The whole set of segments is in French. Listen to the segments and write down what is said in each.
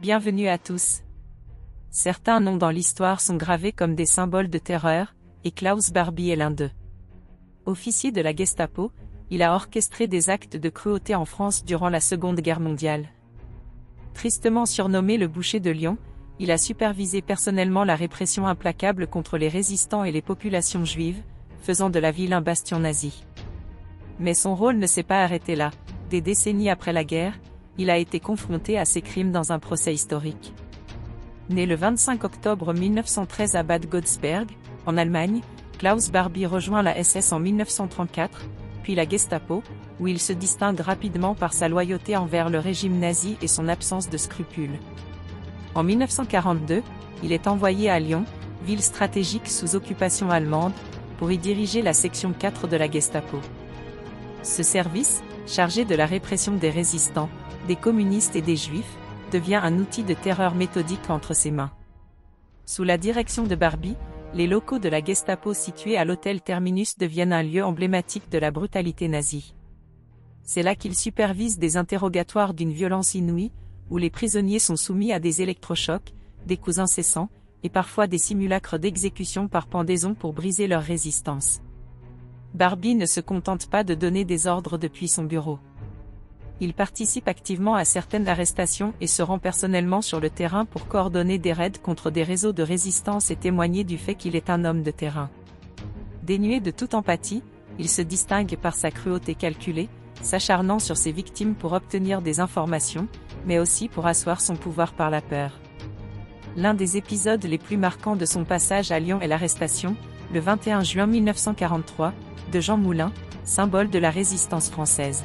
Bienvenue à tous. Certains noms dans l'histoire sont gravés comme des symboles de terreur, et Klaus Barbie est l'un d'eux. Officier de la Gestapo, il a orchestré des actes de cruauté en France durant la Seconde Guerre mondiale. Tristement surnommé le boucher de Lyon, il a supervisé personnellement la répression implacable contre les résistants et les populations juives, faisant de la ville un bastion nazi. Mais son rôle ne s'est pas arrêté là. Des décennies après la guerre, il a été confronté à ces crimes dans un procès historique. Né le 25 octobre 1913 à Bad Godesberg, en Allemagne, Klaus Barbie rejoint la SS en 1934, puis la Gestapo, où il se distingue rapidement par sa loyauté envers le régime nazi et son absence de scrupules. En 1942, il est envoyé à Lyon, ville stratégique sous occupation allemande, pour y diriger la section 4 de la Gestapo. Ce service, chargé de la répression des résistants, des communistes et des juifs, devient un outil de terreur méthodique entre ses mains. Sous la direction de Barbie, les locaux de la Gestapo situés à l'hôtel Terminus deviennent un lieu emblématique de la brutalité nazie. C'est là qu'il supervise des interrogatoires d'une violence inouïe, où les prisonniers sont soumis à des électrochocs, des coups incessants, et parfois des simulacres d'exécution par pendaison pour briser leur résistance. Barbie ne se contente pas de donner des ordres depuis son bureau. Il participe activement à certaines arrestations et se rend personnellement sur le terrain pour coordonner des raids contre des réseaux de résistance et témoigner du fait qu'il est un homme de terrain. Dénué de toute empathie, il se distingue par sa cruauté calculée, s'acharnant sur ses victimes pour obtenir des informations, mais aussi pour asseoir son pouvoir par la peur. L'un des épisodes les plus marquants de son passage à Lyon est l'arrestation, le 21 juin 1943, de Jean Moulin, symbole de la résistance française.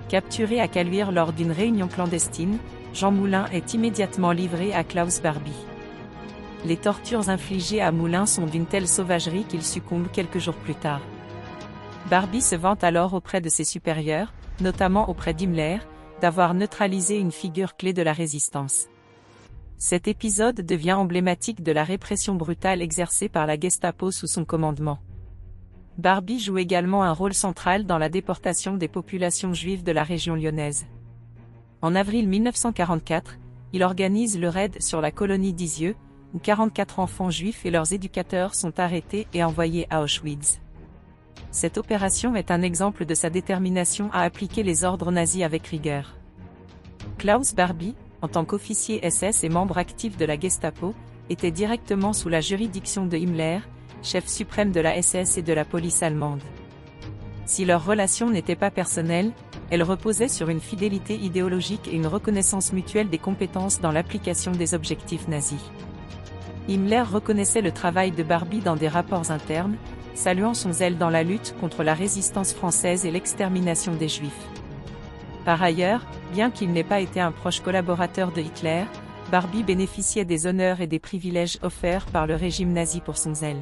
Capturé à Caluire lors d'une réunion clandestine, Jean Moulin est immédiatement livré à Klaus Barbie. Les tortures infligées à Moulin sont d'une telle sauvagerie qu'il succombe quelques jours plus tard. Barbie se vante alors auprès de ses supérieurs, notamment auprès d'Himmler, d'avoir neutralisé une figure clé de la résistance. Cet épisode devient emblématique de la répression brutale exercée par la Gestapo sous son commandement. Barbie joue également un rôle central dans la déportation des populations juives de la région lyonnaise. En avril 1944, il organise le raid sur la colonie d'Isieux, où 44 enfants juifs et leurs éducateurs sont arrêtés et envoyés à Auschwitz. Cette opération est un exemple de sa détermination à appliquer les ordres nazis avec rigueur. Klaus Barbie, en tant qu'officier SS et membre actif de la Gestapo, était directement sous la juridiction de Himmler, chef suprême de la SS et de la police allemande. Si leur relation n'était pas personnelle, elle reposait sur une fidélité idéologique et une reconnaissance mutuelle des compétences dans l'application des objectifs nazis. Himmler reconnaissait le travail de Barbie dans des rapports internes, saluant son zèle dans la lutte contre la résistance française et l'extermination des Juifs. Par ailleurs, bien qu'il n'ait pas été un proche collaborateur de Hitler, Barbie bénéficiait des honneurs et des privilèges offerts par le régime nazi pour son zèle.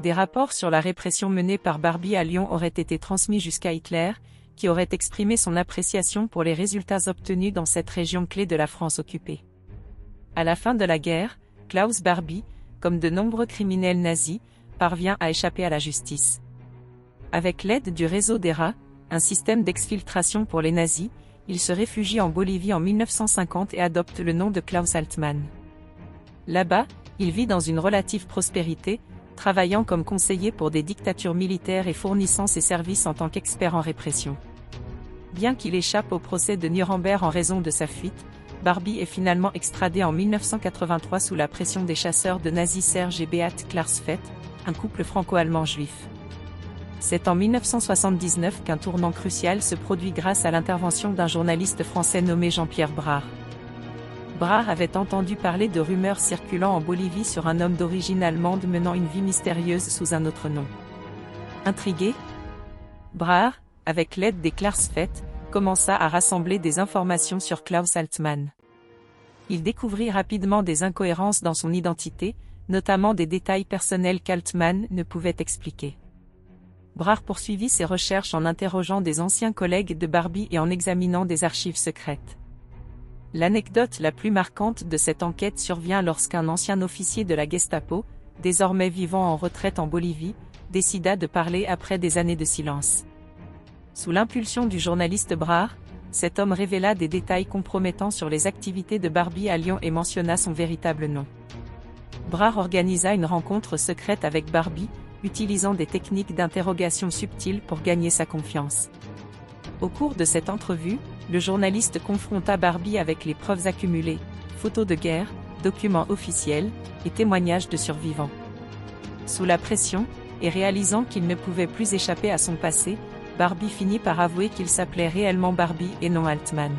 Des rapports sur la répression menée par Barbie à Lyon auraient été transmis jusqu'à Hitler, qui aurait exprimé son appréciation pour les résultats obtenus dans cette région clé de la France occupée. À la fin de la guerre, Klaus Barbie, comme de nombreux criminels nazis, parvient à échapper à la justice. Avec l'aide du réseau des rats, un système d'exfiltration pour les nazis, il se réfugie en Bolivie en 1950 et adopte le nom de Klaus Altmann. Là-bas, il vit dans une relative prospérité, travaillant comme conseiller pour des dictatures militaires et fournissant ses services en tant qu'expert en répression. Bien qu'il échappe au procès de Nuremberg en raison de sa fuite, Barbie est finalement extradé en 1983 sous la pression des chasseurs de nazis Serge et Beate Klarsfeld, un couple franco-allemand juif. C'est en 1979 qu'un tournant crucial se produit grâce à l'intervention d'un journaliste français nommé Jean-Pierre Brard. Brard avait entendu parler de rumeurs circulant en Bolivie sur un homme d'origine allemande menant une vie mystérieuse sous un autre nom. Intrigué, Brard, avec l'aide des Klarsfeld, commença à rassembler des informations sur Klaus Altmann. Il découvrit rapidement des incohérences dans son identité, notamment des détails personnels qu'Altmann ne pouvait expliquer. Brard poursuivit ses recherches en interrogeant des anciens collègues de Barbie et en examinant des archives secrètes. L'anecdote la plus marquante de cette enquête survient lorsqu'un ancien officier de la Gestapo, désormais vivant en retraite en Bolivie, décida de parler après des années de silence. Sous l'impulsion du journaliste Brard, cet homme révéla des détails compromettants sur les activités de Barbie à Lyon et mentionna son véritable nom. Brard organisa une rencontre secrète avec Barbie, utilisant des techniques d'interrogation subtiles pour gagner sa confiance. Au cours de cette entrevue, le journaliste confronta Barbie avec les preuves accumulées, photos de guerre, documents officiels, et témoignages de survivants. Sous la pression, et réalisant qu'il ne pouvait plus échapper à son passé, Barbie finit par avouer qu'il s'appelait réellement Barbie et non Altman.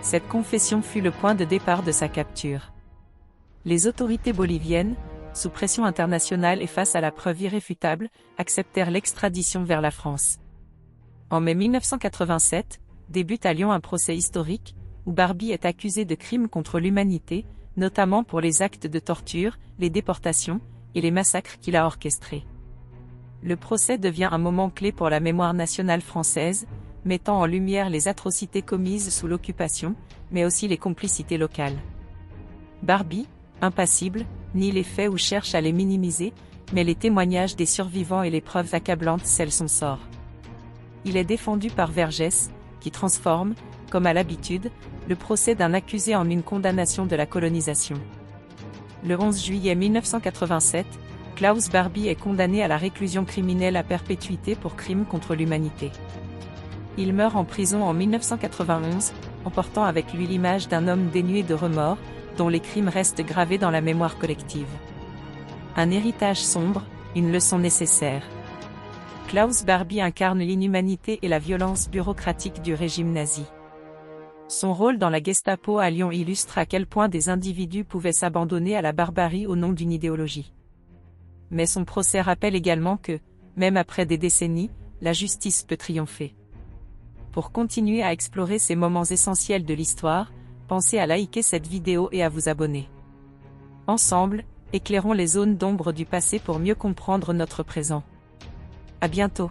Cette confession fut le point de départ de sa capture. Les autorités boliviennes, sous pression internationale et face à la preuve irréfutable, acceptèrent l'extradition vers la France. En mai 1987, débute à Lyon un procès historique, où Barbie est accusé de crimes contre l'humanité, notamment pour les actes de torture, les déportations, et les massacres qu'il a orchestrés. Le procès devient un moment clé pour la mémoire nationale française, mettant en lumière les atrocités commises sous l'occupation, mais aussi les complicités locales. Barbie, impassible, nie les faits ou cherche à les minimiser, mais les témoignages des survivants et les preuves accablantes scellent son sort. Il est défendu par Vergès, qui transforme, comme à l'habitude, le procès d'un accusé en une condamnation de la colonisation. Le 11 juillet 1987, Klaus Barbie est condamné à la réclusion criminelle à perpétuité pour crimes contre l'humanité. Il meurt en prison en 1991, emportant avec lui l'image d'un homme dénué de remords, dont les crimes restent gravés dans la mémoire collective. Un héritage sombre, une leçon nécessaire. Klaus Barbie incarne l'inhumanité et la violence bureaucratique du régime nazi. Son rôle dans la Gestapo à Lyon illustre à quel point des individus pouvaient s'abandonner à la barbarie au nom d'une idéologie. Mais son procès rappelle également que, même après des décennies, la justice peut triompher. Pour continuer à explorer ces moments essentiels de l'histoire, pensez à liker cette vidéo et à vous abonner. Ensemble, éclairons les zones d'ombre du passé pour mieux comprendre notre présent. À bientôt.